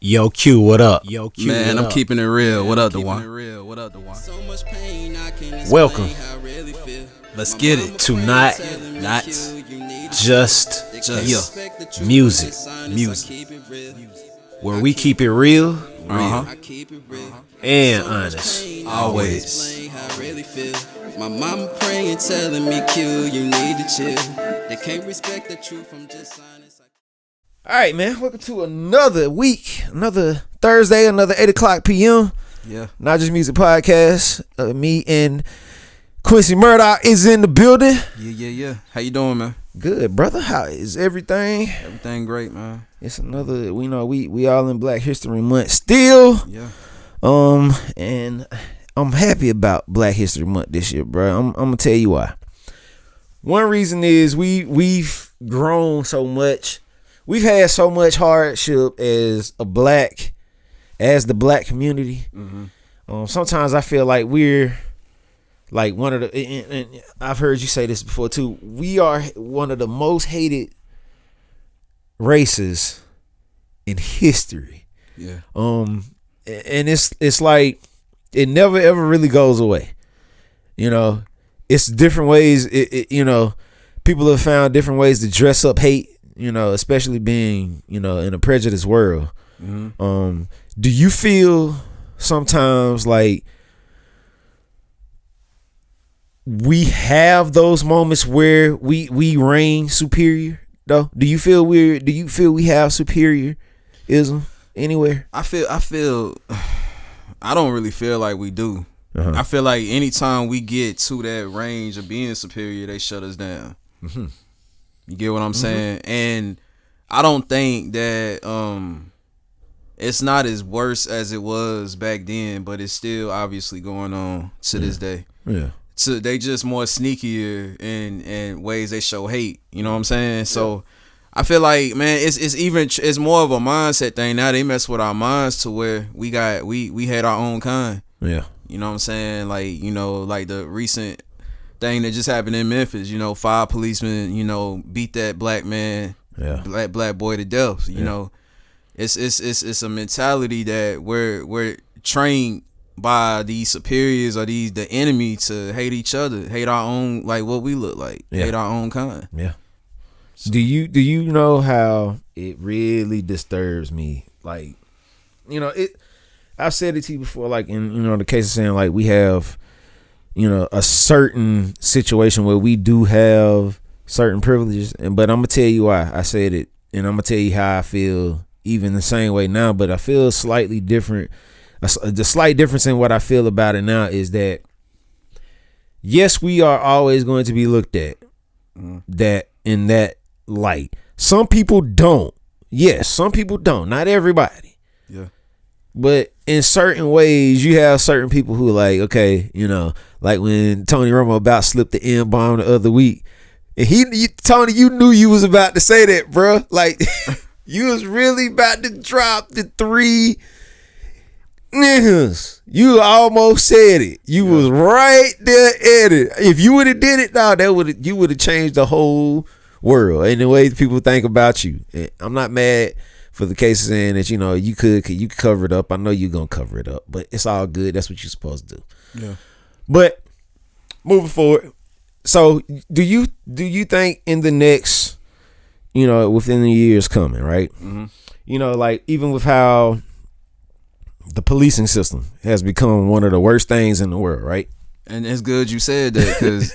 Yo, Q, what up? Yo, Q, Man, what I'm up? keeping it real. What up, Duan? Welcome Let's get it. to Not Just Music, where we keep it real and honest. Always. My mama praying, telling me, Q, you need to chill. They can't respect the truth, I'm just honest. All right, man. Welcome to another week, another Thursday, another 8 o'clock p.m. Yeah. Not Just Music Podcast. Me and Quincy Murdoch is in the building. Yeah. How you doing, man? Good, brother. How is everything? Everything great, man. It's another. We know we all in Black History Month still. Yeah. And I'm happy about Black History Month this year, bro. I'm gonna tell you why. One reason is we've grown so much. We've had so much hardship as the black community. Mm-hmm. Sometimes I feel like we're like one of the, and I've heard you say this before too, we are one of the most hated races in history. Yeah. And it's like it never ever really goes away. You know, it's different ways. People have found different ways to dress up hate. You know, especially being, in a prejudiced world. Mm-hmm. Do you feel sometimes like we have those moments where we reign superior though? Do you feel we have superiorism anywhere? I don't really feel like we do. Uh-huh. I feel like anytime we get to that range of being superior, they shut us down. Mm-hmm. You get what I'm saying? And I don't think that it's not as worse as it was back then, but it's still obviously going on to this day. Yeah. So they just more sneakier in ways they show hate. You know what I'm saying? So I feel like, man, it's more of a mindset thing now. They mess with our minds to where we had our own kind. Yeah. You know what I'm saying? Like, like the recent thing that just happened in Memphis, 5 policemen, beat that black man, black boy to death. You know, it's a mentality that we're trained by these superiors or the enemy to hate each other, hate our own, like what we look like, hate our own kind. Yeah. So, do you know how it really disturbs me? Like, I've said it to you before, like in the case of saying like we have, a certain situation where we do have certain privileges, but I'm gonna tell you why I said it, and I'm gonna tell you how I feel, even the same way now, but I feel slightly different. The slight difference in what I feel about it now is that yes, we are always going to be looked at that in that light. Some people don't. Yes, some people don't. Not everybody. Yeah. But in certain ways, you have certain people who like, okay, like when Tony Romo about slipped the N-bomb the other week. And Tony, you knew you was about to say that, bro. Like, you was really about to drop the 3 niggas. You almost said it. You was right there at it. If you would have did it, you would have changed the whole world and the way people think about you. And I'm not mad for the case of saying that, you could cover it up. I know you're gonna cover it up, but it's all good. That's what you're supposed to do. Yeah. But moving forward, so do you think in the next, within the years coming, right? Mm-hmm. Like even with how the policing system has become one of the worst things in the world, right? And it's good you said that because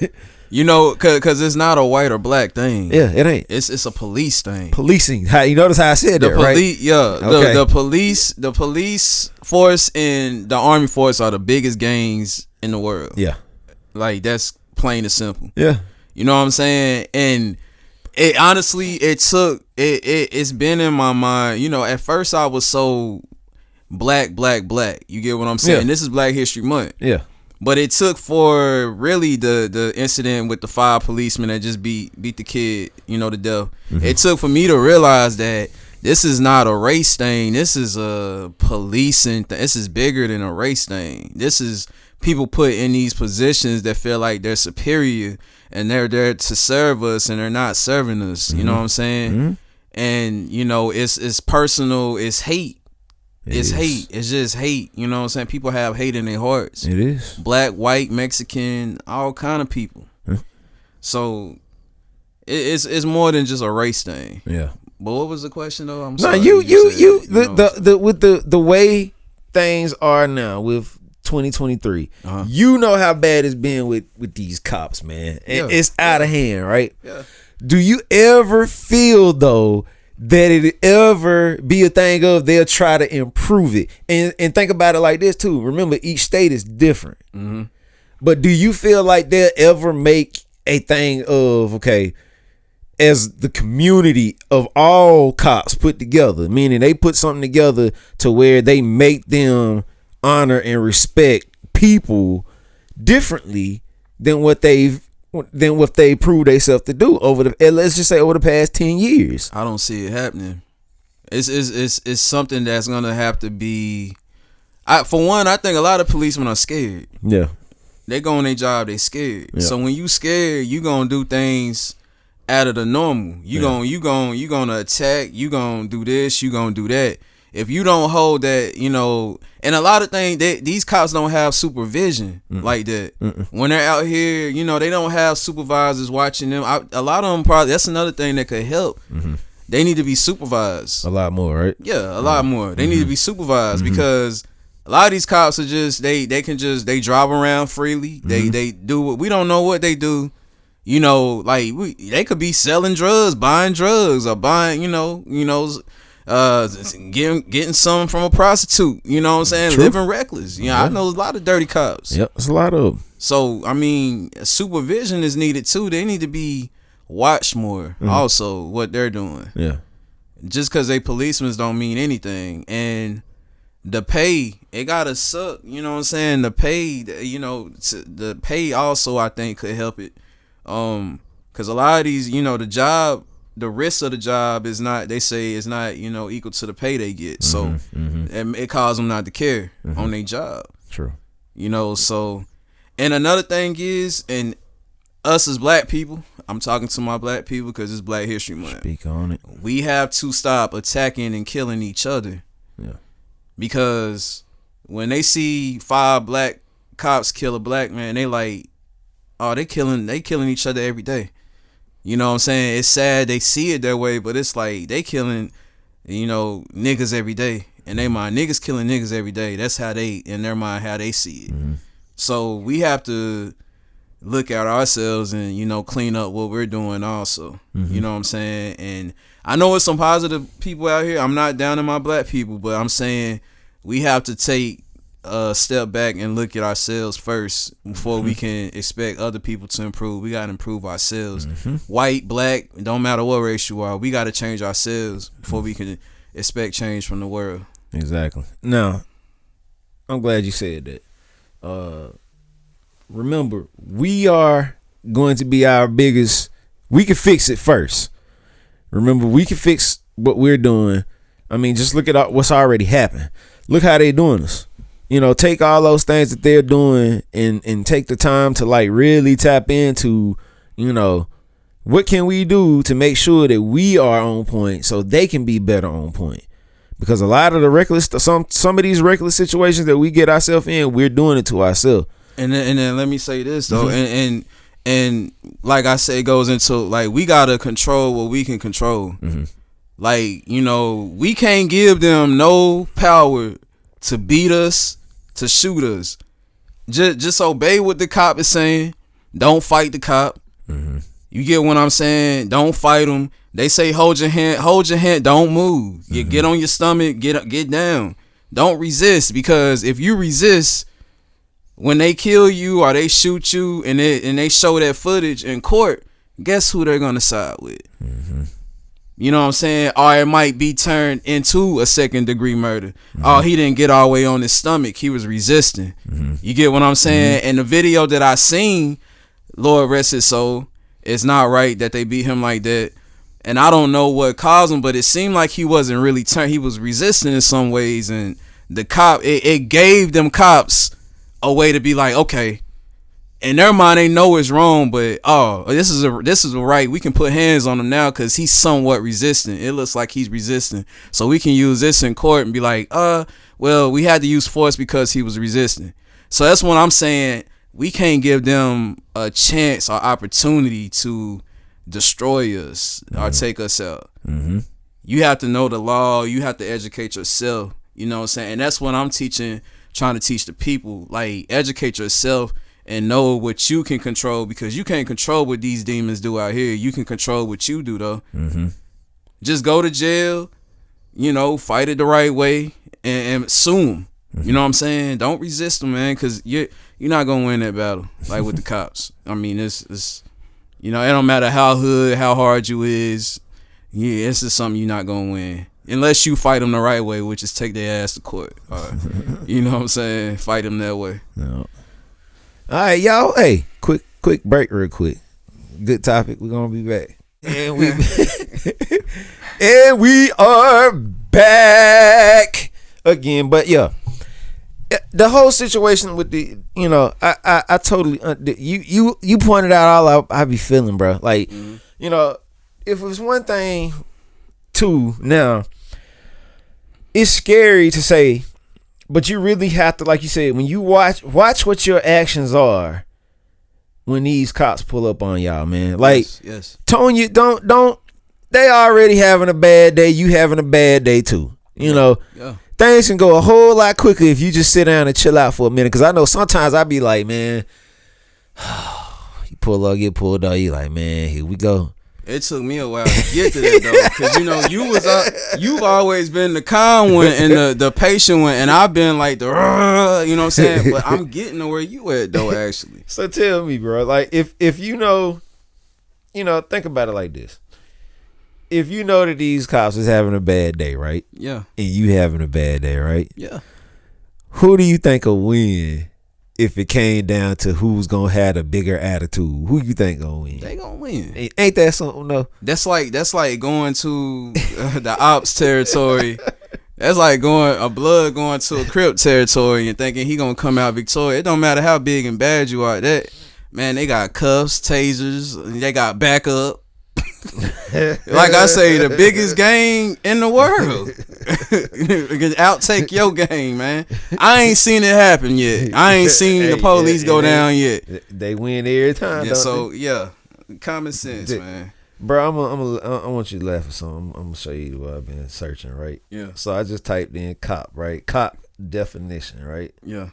because it's not a white or black thing. Yeah, it ain't. It's a police thing. Policing. How you notice how I said that, right? Yeah. Okay. The police force and the army force are the biggest gangs in the world. Yeah. Like that's plain and simple. Yeah. You know what I'm saying? And it honestly, it's been in my mind. At first I was so black. You get what I'm saying? Yeah. This is Black History Month. Yeah. But it took for really the incident with the 5 policemen that just beat the kid, to death. Mm-hmm. It took for me to realize that this is not a race thing. This is a policing thing. This is bigger than a race thing. This is people put in these positions that feel like they're superior and they're there to serve us and they're not serving us. Mm-hmm. You know what I'm saying? Mm-hmm. And it's personal. It's hate. It's hate. It's just hate. You know what I'm saying? People have hate in their hearts. It is. Black, white, Mexican, all kind of people. So it's more than just a race thing. Yeah. But what was the question though? I'm sorry. With the way things are now with 2023, you know how bad it's been with these cops, man. And it's out of hand, right? Yeah. Do you ever feel though that it ever be a thing of they'll try to improve it? And think about it like this too. Remember, each state is different. Mm-hmm. But do you feel like they'll ever make a thing of, okay, as the community of all cops put together, meaning they put something together to where they make them honor and respect people differently than what they proved themselves to do over the past 10 years? I don't see it happening. It's something that's gonna have to be. For one, I think a lot of policemen are scared. Yeah, they go on their job, they scared. Yeah. So when you scared, you gonna do things out of the normal. You gonna attack. You gonna do this. You gonna do that. If you don't hold that, and a lot of things, these cops don't have supervision like that. When they're out here, they don't have supervisors watching them. A lot of them probably, that's another thing that could help. They need to be supervised. A lot more, right? Yeah, a lot more. They need to be supervised because a lot of these cops are just, they drive around freely. They do what, we don't know what they do. They could be selling drugs, buying drugs, or buying, getting some from a prostitute. You know what I'm saying? True. Living reckless. I know a lot of dirty cops. Yep, it's a lot of them. So supervision is needed too. They need to be watched more. Also, what they're doing. Yeah. Just because they policemen don't mean anything. And the pay, it gotta suck. You know what I'm saying? The pay, the pay also, I think, could help it. Because a lot of these, the risk of the job is not, they say is not, equal to the pay they get. So it causes them not to care on their job. True. So, and another thing is, and us as black people, I'm talking to my black people because it's Black History Month. Speak on it. We have to stop attacking and killing each other. Yeah. Because when they see 5 black cops kill a black man, they like, oh, they killing each other every day. You know what I'm saying? It's sad they see it that way, but it's like they killing, niggas every day. In their mind, niggas killing niggas every day. That's how they, in their mind, how they see it. So we have to look at ourselves and, clean up what we're doing also. You know what I'm saying? And I know it's some positive people out here. I'm not down on my black people, but I'm saying we have to take a step back and look at ourselves first before we can expect other people to improve. We got to improve ourselves. White, black, it don't matter what race you are. We got to change ourselves before we can expect change from the world. Exactly. Now, I'm glad you said that. Remember, we are going to be our biggest. We can fix it first. Remember, we can fix what we're doing. I mean, just look at what's already happened. Look how they doing us. Take all those things that they're doing and take the time to really tap into, what can we do to make sure that we are on point so they can be better on point. Because a lot of the reckless, some of these reckless situations that we get ourselves in, we're doing it to ourselves. And then let me say this though, and like I say, it goes into we gotta control what we can control. We can't give them no power to beat us, to shoot us. Just obey what the cop is saying. Don't fight the cop. You get what I'm saying? Don't fight them. They say hold your hand, don't move. You get on your stomach, get down. Don't resist, because if you resist, when they kill you or they shoot you and they show that footage in court, guess who they're gonna side with? You know what I'm saying? Or it might be turned into a 2nd degree murder. Oh, he didn't get all the way on his stomach. He was resisting. You get what I'm saying? And the video that I seen, Lord rest his soul, it's not right that they beat him like that. And I don't know what caused him, but it seemed like he wasn't really turned. He was resisting in some ways. And the cop, it gave them cops a way to be like, okay, in their mind they know it's wrong, but this is a right. We can put hands on him now because he's somewhat resistant. It looks like he's resistant, so we can use this in court and be like, well, we had to use force because he was resistant. So that's what I'm saying. We can't give them a chance or opportunity to destroy us or take us out. Mm-hmm. You have to know the law. You have to educate yourself. You know what I'm saying? And that's what I'm trying to teach the people. Like, educate yourself and know what you can control, because you can't control what these demons do out here. You can control what you do, though. Mm-hmm. Just go to jail, fight it the right way and sue them. You know what I'm saying? Don't resist them, man, because you're not going to win that battle, like with the cops. I mean, it's it don't matter how hood, how hard you is. Yeah, this is something you're not going to win. Unless you fight them the right way, which is take their ass to court. You know what I'm saying? Fight them that way. No. All right, y'all. Hey, quick break real quick. Good topic. We're going to be back. And we are back again. But yeah, the whole situation with the, I totally, you pointed out all I be feeling, bro. Like, if it was one thing too, now it's scary to say, but you really have to, like you said, when you watch what your actions are when these cops pull up on y'all, man. Like, yes. Tony, don't. They already having a bad day. You having a bad day too. Yeah. Things can go a whole lot quicker if you just sit down and chill out for a minute. Because I know sometimes I be like, man, you pull up, get pulled up. You like, man, here we go. It took me a while to get to that, though, because you've always been the calm one and the patient one, and I've been like the, you know what I'm saying. But I'm getting to where you at, though, actually. So tell me, bro, like if think about it like this: if you know that these cops is having a bad day, right? Yeah. And you having a bad day, right? Yeah. Who do you think will win? If it came down to who's gonna have a bigger attitude, who you think gonna win? They gonna win. Ain't that something though? That's like going to the ops territory. That's like a blood going to a Crip territory and thinking he gonna come out victorious. It don't matter how big and bad you are. That man, they got cuffs, tasers, they got backup. Like I say, the biggest gang in the world. Outtake your gang, man. I ain't seen it happen yet. I ain't seen the police go down yet. They win every time. Yeah, so yeah, common sense, man. Bro, I want you to laugh at something. I'm gonna show you what I've been searching, right? Yeah. So I just typed in cop, right? Cop definition, right? Yeah.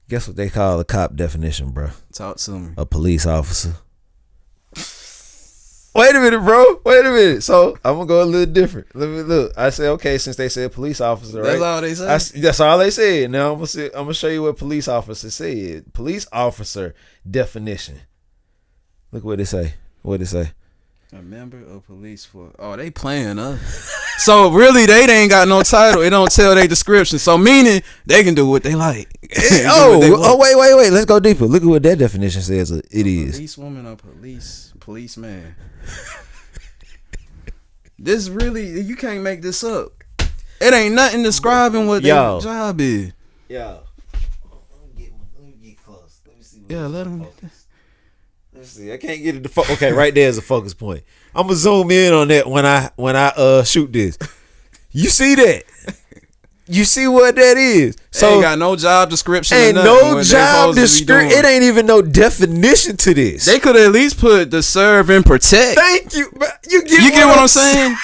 Guess what they call a cop definition, bro? Talk to me. A police officer. Wait a minute, bro. Wait a minute. So I'm gonna go a little different. Let me look. I say, okay, since they said police officer, right? That's all they said. That's all they said. Now I'm gonna show you what police officer said. Police officer definition. Look what it say. What it say? A member of police force. Oh, they playing, huh? So really, they ain't got no title. It don't tell their description. So meaning they can do what they like. Wait. Let's go deeper. Look at what that definition says. It is policewoman or policeman. This really, you can't make this up. It ain't nothing describing what their job is. Yo, let me get close. Let me see. Let them. Let's see. I can't get it to focus. Okay, right there is a focus point. I'm gonna zoom in on that when I shoot this. You see that? You see what that is? So ain't got no job description. Ain't no job description. It ain't even no definition to this. They could at least put the serve and protect. Thank you. You get what I'm saying?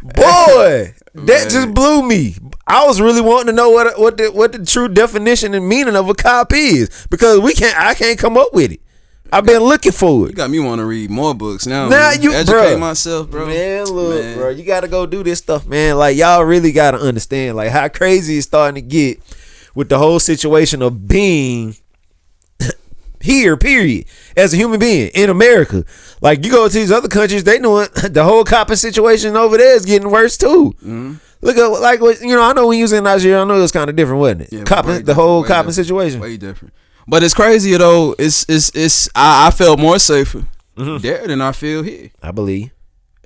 Boy, that just blew me. I was really wanting to know what the true definition and meaning of a cop is, because I can't come up with it. I've been looking for it. You got me want to read more books now. Now you educate myself, bro. Man, look, bro, you got to go do this stuff, man. Like, y'all really got to understand, like, how crazy it's starting to get with the whole situation of being here, period, as a human being in America. Like, you go to these other countries, they know the whole copping situation over there is getting worse too. Mm-hmm. Look at, like, what I know when you was in Nigeria, I know it was kind of different, wasn't it? Yeah, copping, the whole copping situation, way different. But it's crazy though. I felt more safer there than I feel here. I believe.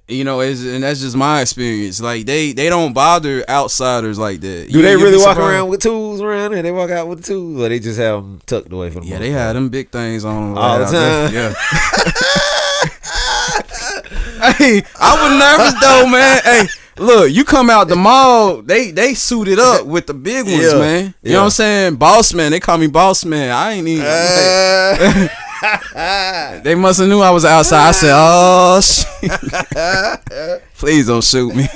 You know, and that's just my experience. Like they don't bother outsiders like that. Do they really walk around with tools around there? They walk out with tools, or they just have them tucked away from them? Yeah, they had them big things on them all the time. Yeah. Hey, I was nervous though, man. Hey, look, you come out the mall, they suited up with the big ones, man. You know what I'm saying? Boss man, they call me boss man. I ain't even. They must have knew I was outside. I said, "Oh shit, please don't shoot me."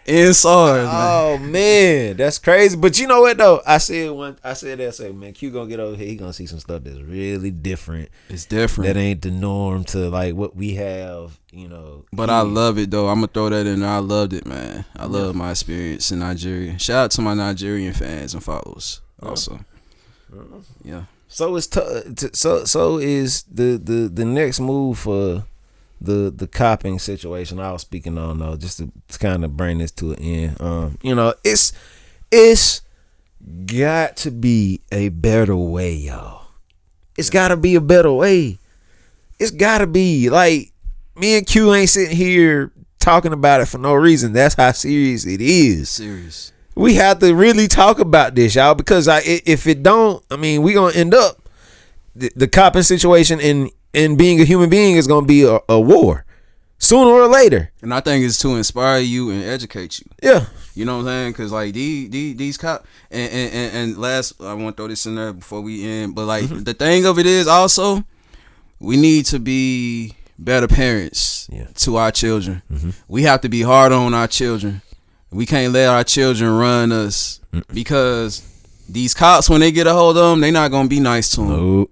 Inside. Oh man, that's crazy. But you know what though? I said man, Q gonna get over here. He gonna see some stuff that's really different. It's different. That ain't the norm to like what we have, you know. But I love it though. I'm gonna throw that in there. I loved it, man. I love my experience in Nigeria. Shout out to my Nigerian fans and followers also. Yeah. So it's so is the next move for the copping situation I was speaking on though, just to kind of bring this to an end. You know, it's got to be a better way, y'all. It's gotta be a better way. It's gotta be. Like, me and Q ain't sitting here talking about it for no reason. That's how serious it is. Serious. We have to really talk about this, y'all, because if it don't, I mean, we gonna end up the copping situation and being a human being is gonna be a war sooner or later. And I think it's to inspire you and educate you. Yeah, you know what I'm saying? Because like these cops and last, I want to throw this in there before we end. But like the thing of it is also, we need to be better parents to our children. We have to be hard on our children. We can't let our children run us because these cops, when they get a hold of them, they not gonna be nice to them. Nope.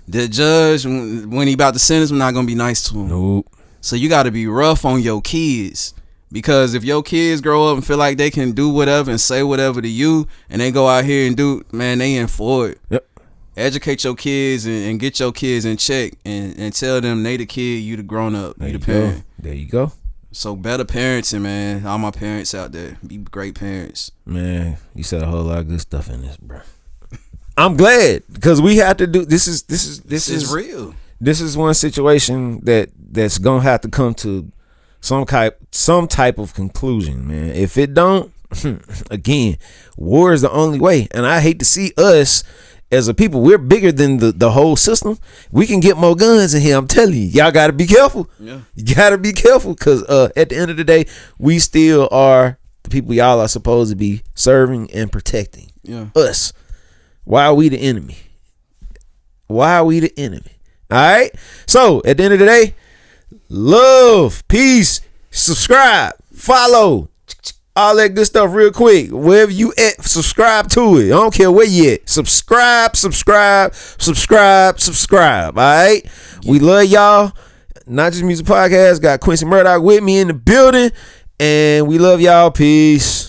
The judge, when he about to sentence, we're not gonna be nice to him. Nope. So you got to be rough on your kids, because if your kids grow up and feel like they can do whatever and say whatever to you, and they go out here and do, man, they in for it. Yep. Educate your kids and get your kids in check and tell them they the kid, you the grown up, you the parent. There you go. So better parenting, man. All my parents out there, be great parents. Man, you said a whole lot of good stuff in this, bro. I'm glad, because we have to do this is real. This is one situation that's gonna have to come to some type of conclusion, man. If it don't, again, war is the only way. And I hate to see us as a people, we're bigger than the whole system. We can get more guns in here. I'm telling you, y'all gotta be careful. Yeah. You gotta be careful, because at the end of the day, we still are the people y'all are supposed to be serving and protecting. Yeah. Us. Why are we the enemy? Why are we the enemy? All right. So at the end of the day, love, peace, subscribe, follow, all that good stuff real quick. Wherever you at, subscribe to it. I don't care where you at. Subscribe. All right. We love y'all. Not Just Music Podcast. Got Quincy Murdoch with me in the building. And we love y'all. Peace.